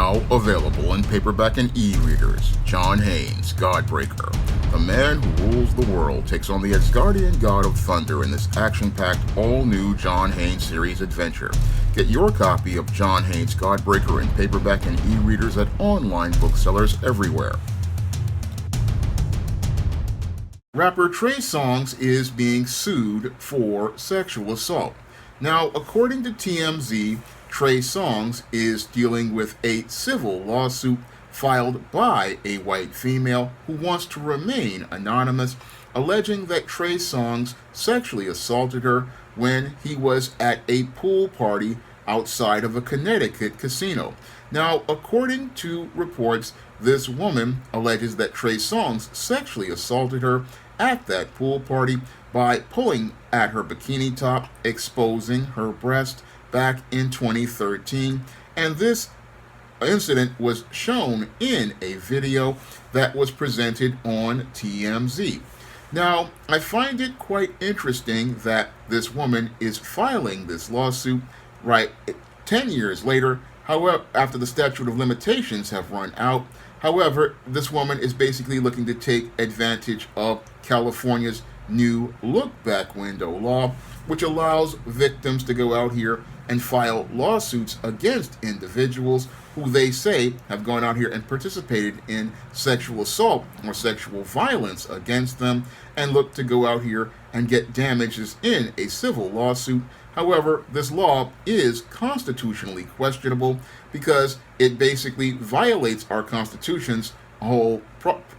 Now available in paperback and e-readers, John Haynes' Godbreaker. The man who rules the world takes on the Asgardian god of thunder in this action-packed, all-new John Haynes series adventure. Get your copy of John Haynes' Godbreaker in paperback and e-readers at online booksellers everywhere. Rapper Trey Songz is being sued for sexual assault. Now, according to TMZ, Trey Songz is dealing with a civil lawsuit filed by a white female who wants to remain anonymous, alleging that Trey Songz sexually assaulted her when he was at a pool party outside of a Connecticut casino. Now, according to reports, this woman alleges that Trey Songz sexually assaulted her at that pool party by pulling at her bikini top, exposing her breast back in 2013, and this incident was shown in a video that was presented on TMZ. Now, I find it quite interesting that this woman is filing this lawsuit 10 years later, however, after the statute of limitations have run out. However, this woman is basically looking to take advantage of California's new look-back window law, which allows victims to go out here and file lawsuits against individuals who they say have gone out here and participated in sexual assault or sexual violence against them, and look to go out here and get damages in a civil lawsuit. However, this law is constitutionally questionable because it basically violates our Constitution's whole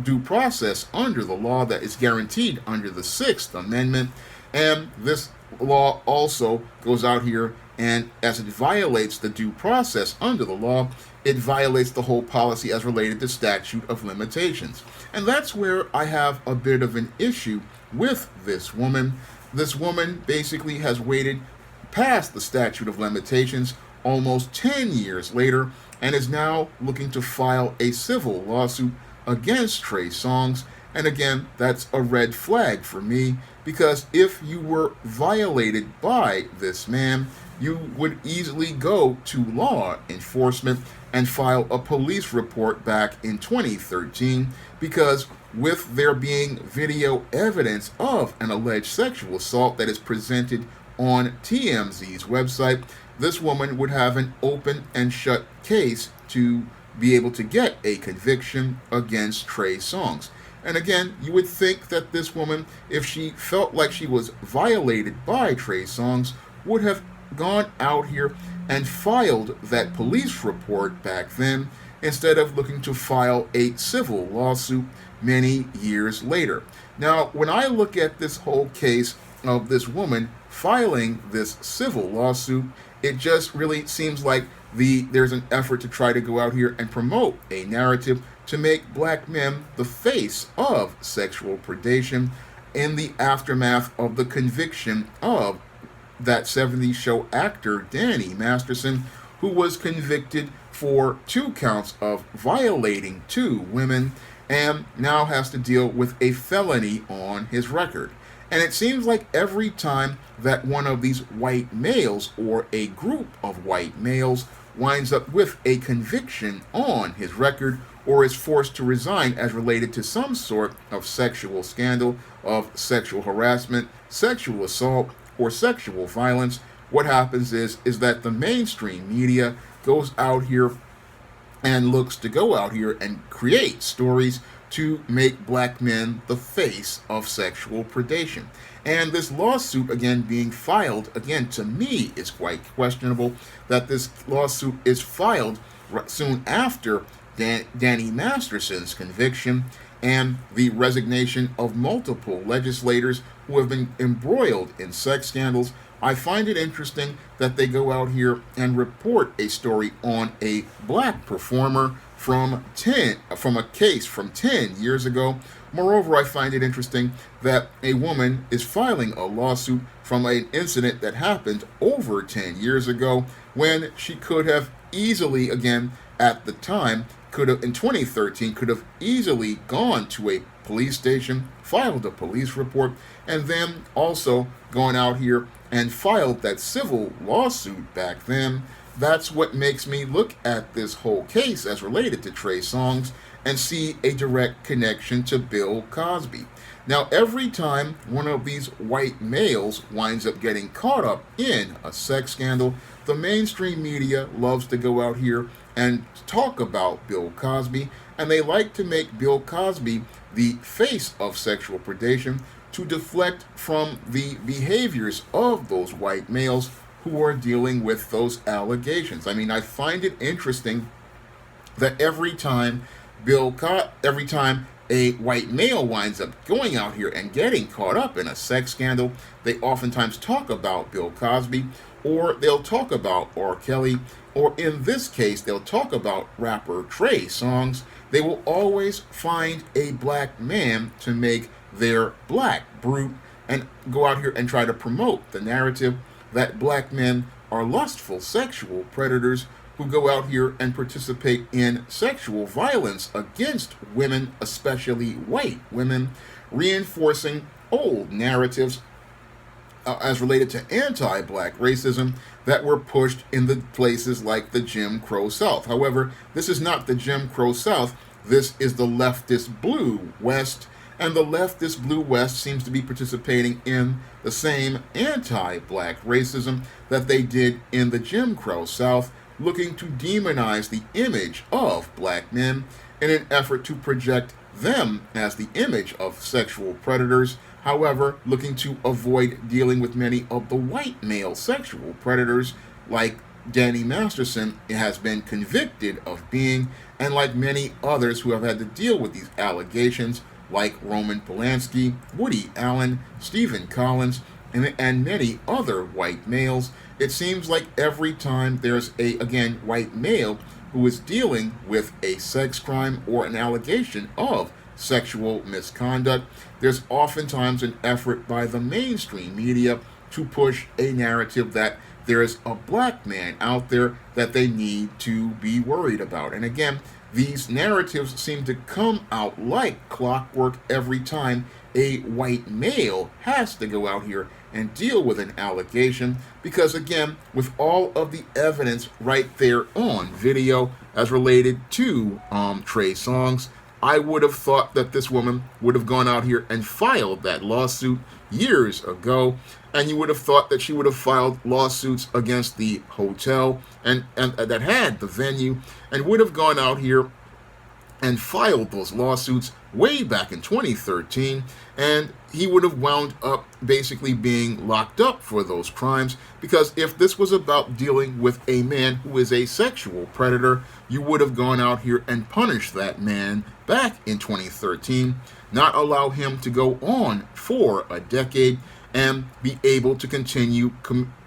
due process under the law that is guaranteed under the 6th Amendment. And this law also goes out here, and as it violates the due process under the law, it violates the whole policy as related to statute of limitations. And that's where I have a bit of an issue with this woman. This woman basically has waited past the statute of limitations almost 10 years later and is now looking to file a civil lawsuit against Trey Songz. And again, that's a red flag for me, because if you were violated by this man, you would easily go to law enforcement and file a police report back in 2013, because with there being video evidence of an alleged sexual assault that is presented on TMZ's website, this woman would have an open and shut case to be able to get a conviction against Trey Songz. And again, you would think that this woman, if she felt like she was violated by Trey Songz, would have gone out here and filed that police report back then, instead of looking to file a civil lawsuit many years later. Now, when I look at this whole case of this woman filing this civil lawsuit, it just really seems like there's an effort to try to go out here and promote a narrative to make black men the face of sexual predation in the aftermath of the conviction of that 70s show actor Danny Masterson, who was convicted for 2 counts of violating 2 women and now has to deal with a felony on his record. And it seems like every time that one of these white males or a group of white males winds up with a conviction on his record or is forced to resign as related to some sort of sexual scandal, of sexual harassment, sexual assault, or sexual violence, what happens is that the mainstream media goes out here and looks to go out here and create stories to make black men the face of sexual predation. And this lawsuit, again, being filed, again, to me, is quite questionable that this lawsuit is filed soon after Danny Masterson's conviction and the resignation of multiple legislators who have been embroiled in sex scandals. I find it interesting that they go out here and report a story on a black performer from a case from 10 years ago. Moreover, I find it interesting that a woman is filing a lawsuit from an incident that happened over 10 years ago, when she could have easily, again, at the time, in 2013, could have easily gone to a police station, filed a police report, and then also gone out here and filed that civil lawsuit back then, that's what makes me look at this whole case as related to Trey Songz and see a direct connection to Bill Cosby. Now, every time one of these white males winds up getting caught up in a sex scandal, the mainstream media loves to go out here and talk about Bill Cosby, and they like to make Bill Cosby the face of sexual predation to deflect from the behaviors of those white males who are dealing with those allegations. I mean, I find it interesting that every time a white male winds up going out here and getting caught up in a sex scandal, they oftentimes talk about Bill Cosby, or they'll talk about R. Kelly, or in this case, they'll talk about rapper Trey Songz. They will always find a black man to make their black brute and go out here and try to promote the narrative that black men are lustful sexual predators who go out here and participate in sexual violence against women, especially white women, reinforcing old narratives as related to anti-black racism that were pushed in the places like the Jim Crow South. However, this is not the Jim Crow South. This is the leftist blue West, and the leftist blue West seems to be participating in the same anti-black racism that they did in the Jim Crow South, looking to demonize the image of black men in an effort to project them as the image of sexual predators, however, looking to avoid dealing with many of the white male sexual predators like Danny Masterson has been convicted of being, and like many others who have had to deal with these allegations like Roman Polanski, Woody Allen, Stephen Collins, and many other white males. It seems like every time there's again, white male who is dealing with a sex crime or an allegation of sexual misconduct, there's oftentimes an effort by the mainstream media to push a narrative that there's a black man out there that they need to be worried about. And again, these narratives seem to come out like clockwork every time a white male has to go out here and deal with an allegation, because again, with all of the evidence right there on video as related to Trey Songz, I would have thought that this woman would have gone out here and filed that lawsuit years ago, and you would have thought that she would have filed lawsuits against the hotel and that had the venue, and would have gone out here and filed those lawsuits way back in 2013, and he would have wound up basically being locked up for those crimes, because if this was about dealing with a man who is a sexual predator, you would have gone out here and punished that man back in 2013, not allow him to go on for a decade and be able to continue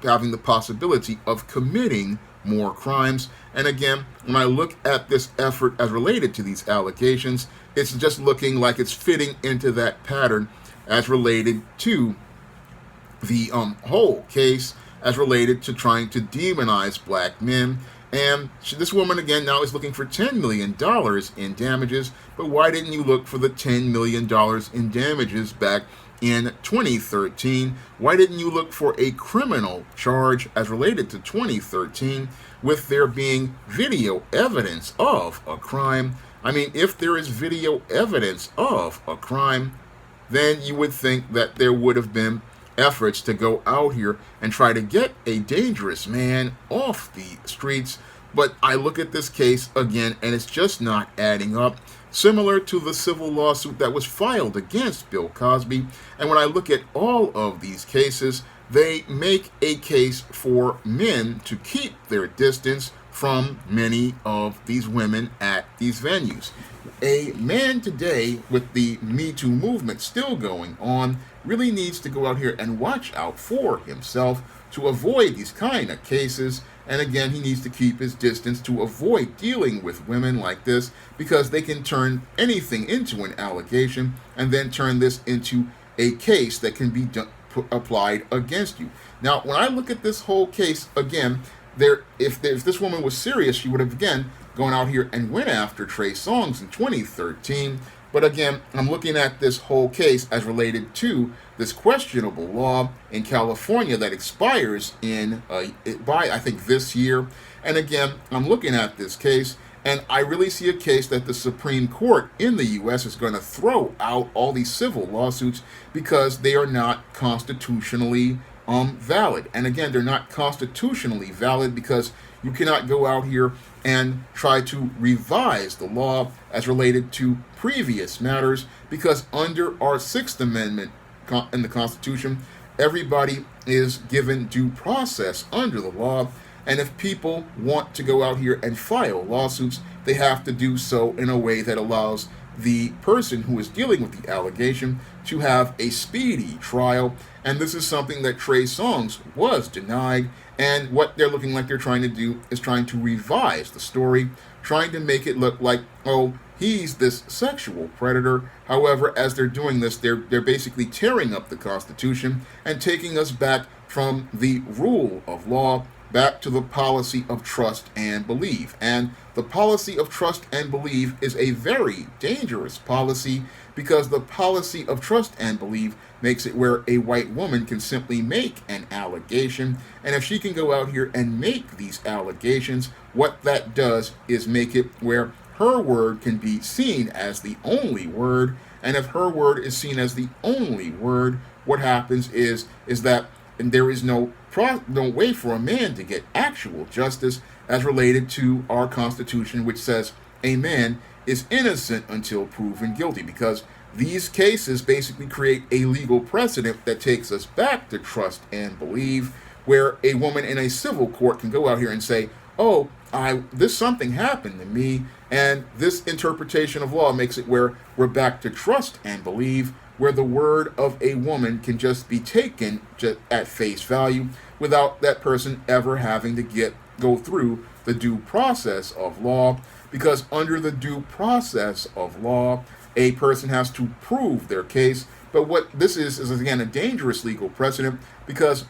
having the possibility of committing more crimes. And again, when I look at this effort as related to these allegations, it's just looking like it's fitting into that pattern as related to the whole case as related to trying to demonize black men. And this woman again now is looking for $10 million in damages, but why didn't you look for the $10 million in damages back in 2013? Why didn't you look for a criminal charge as related to 2013 with there being video evidence of a crime? I mean, if there is video evidence of a crime, then you would think that there would have been efforts to go out here and try to get a dangerous man off the streets. But I look at this case again, and it's just not adding up. Similar to the civil lawsuit that was filed against Bill Cosby. And when I look at all of these cases, they make a case for men to keep their distance from many of these women at these venues. A man today, with the Me Too movement still going on, really needs to go out here and watch out for himself to avoid these kind of cases. And again, he needs to keep his distance to avoid dealing with women like this, because they can turn anything into an allegation and then turn this into a case that can be applied against you. Now, when I look at this whole case, again, if this woman was serious, she would have again gone out here and went after Trey Songz in 2013. But again, I'm looking at this whole case as related to this questionable law in California that expires in by I think this year. And again, I'm looking at this case, and I really see a case that the Supreme Court in the U.S. is going to throw out all these civil lawsuits because they are not constitutionally valid. And again, they're not constitutionally valid because you cannot go out here and try to revise the law as related to previous matters, because under our Sixth Amendment in the Constitution, everybody is given due process under the law. And if people want to go out here and file lawsuits, they have to do so in a way that allows the person who is dealing with the allegation to have a speedy trial. And this is something that Trey Songz was denied. And what they're looking like they're trying to do is trying to revise the story, trying to make it look like, oh, he's this sexual predator. However, as they're doing this, they're basically tearing up the Constitution and taking us back from the rule of law back to the policy of trust and believe. And the policy of trust and believe is a very dangerous policy, because the policy of trust and believe makes it where a white woman can simply make an allegation. And if she can go out here and make these allegations, what that does is make it where her word can be seen as the only word. And if her word is seen as the only word, what happens is that there is no way for a man to get actual justice as related to our Constitution, which says a man is innocent until proven guilty, because these cases basically create a legal precedent that takes us back to trust and believe, where a woman in a civil court can go out here and say, oh, this something happened to me, and this interpretation of law makes it where we're back to trust and believe, where the word of a woman can just be taken just at face value without that person ever having to go through the due process of law. Because under the due process of law, a person has to prove their case. But what this is again a dangerous legal precedent, because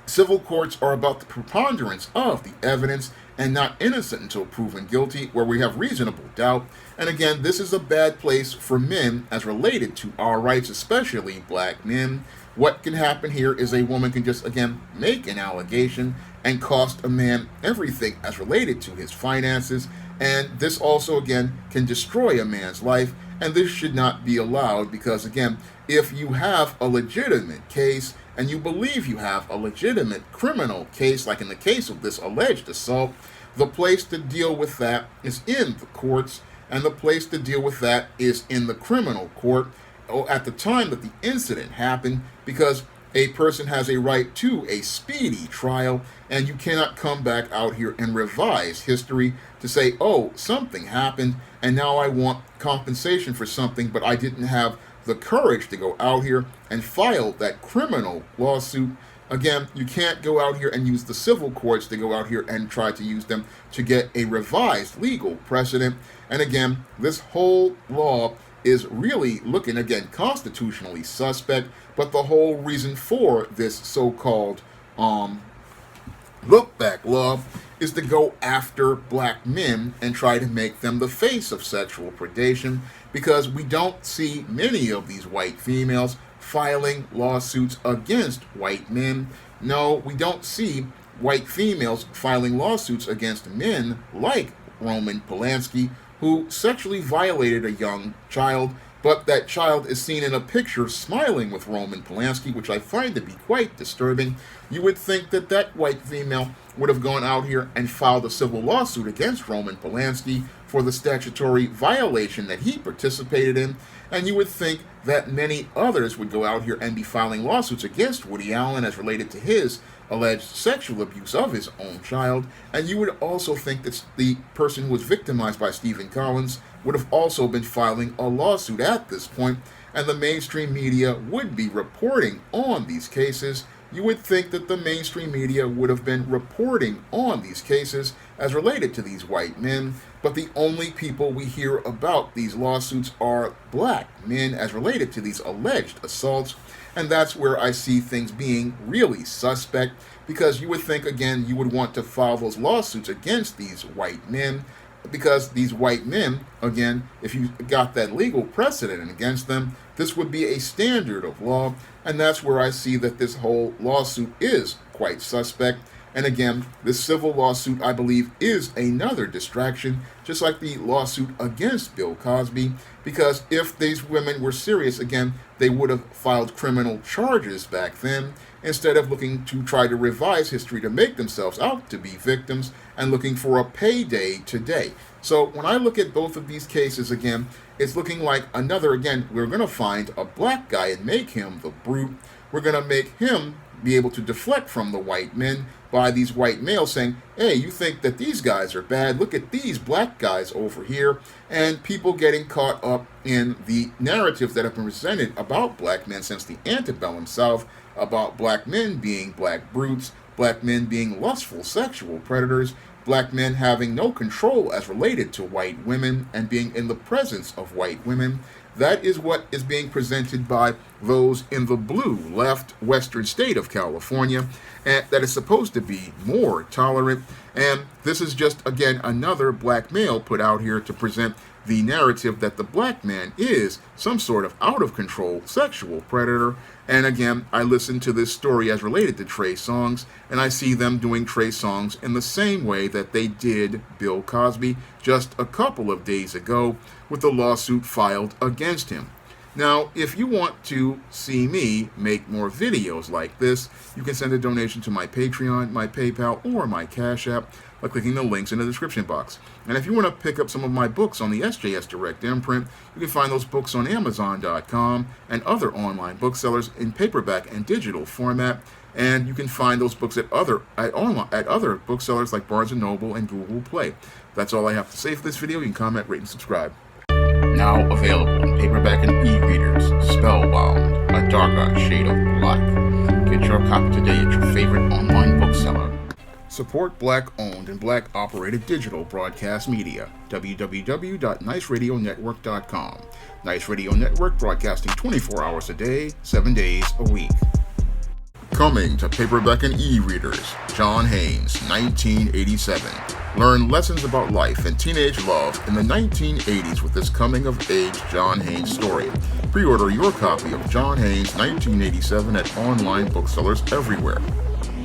civil courts are about the preponderance of the evidence and not innocent until proven guilty, where we have reasonable doubt. And again, this is a bad place for men as related to our rights, especially black men. What can happen here is a woman can just, again, make an allegation and cost a man everything as related to his finances. And this also, again, can destroy a man's life. And this should not be allowed, because, again, if you have a legitimate case and you believe you have a legitimate criminal case, like in the case of this alleged assault, the place to deal with that is in the courts, and the place to deal with that is in the criminal court at the time that the incident happened, because a person has a right to a speedy trial, and you cannot come back out here and revise history to say, oh, something happened, and now I want compensation for something, but I didn't have the courage to go out here and file that criminal lawsuit. Again, you can't go out here and use the civil courts to go out here and try to use them to get a revised legal precedent. And again, this whole law is really looking, again, constitutionally suspect, but the whole reason for this so-called look-back law is to go after black men and try to make them the face of sexual predation, because we don't see many of these white females filing lawsuits against white men. No, we don't see white females filing lawsuits against men like Roman Polanski, who sexually violated a young child, but that child is seen in a picture smiling with Roman Polanski, which I find to be quite disturbing. You would think that that white female would have gone out here and filed a civil lawsuit against Roman Polanski for the statutory violation that he participated in, and you would think that many others would go out here and be filing lawsuits against Woody Allen as related to his alleged sexual abuse of his own child, and you would also think that the person who was victimized by Stephen Collins would have also been filing a lawsuit at this point, and the mainstream media would be reporting on these cases. You would think that the mainstream media would have been reporting on these cases as related to these white men, but the only people we hear about these lawsuits are black men as related to these alleged assaults. And that's where I see things being really suspect, because you would think, again, you would want to file those lawsuits against these white men because these white men, again, if you got that legal precedent against them, this would be a standard of law, and that's where I see that this whole lawsuit is quite suspect. And again, this civil lawsuit, I believe, is another distraction, just like the lawsuit against Bill Cosby, because if these women were serious, again, they would have filed criminal charges back then, instead of looking to try to revise history to make themselves out to be victims and looking for a payday today. So when I look at both of these cases, again, it's looking like another, again, we're going to find a black guy and make him the brute. We're going to make him be able to deflect from the white men by these white males saying, hey, you think that these guys are bad, look at these black guys over here, and people getting caught up in the narratives that have been presented about black men since the antebellum South, about black men being black brutes, black men being lustful sexual predators, black men having no control as related to white women and being in the presence of white women. That is what is being presented by those in the blue left western state of California, and that is supposed to be more tolerant. And this is just, again, another black male put out here to present the narrative that the black man is some sort of out-of-control sexual predator. And again, I listened to this story as related to Trey Songz, and I see them doing Trey Songz in the same way that they did Bill Cosby just a couple of days ago with the lawsuit filed against him. Now, if you want to see me make more videos like this, you can send a donation to my Patreon, my PayPal, or my Cash App by clicking the links in the description box. And if you want to pick up some of my books on the SJS Direct imprint, you can find those books on Amazon.com and other online booksellers in paperback and digital format. And you can find those books at other booksellers like Barnes & Noble and Google Play. That's all I have to say for this video. You can comment, rate, and subscribe. Now available in paperback and e-readers, Spellbound, A Darker Shade of Black. Get your copy today at your favorite online bookseller. Support black-owned and black-operated digital broadcast media. www.niceradionetwork.com. Nice Radio Network, broadcasting 24 hours a day, 7 days a week. Coming to paperback and e-readers, John Haynes, 1987. Learn lessons about life and teenage love in the 1980s with this coming-of-age John Haynes story. Pre-order your copy of John Haynes, 1987 at online booksellers everywhere.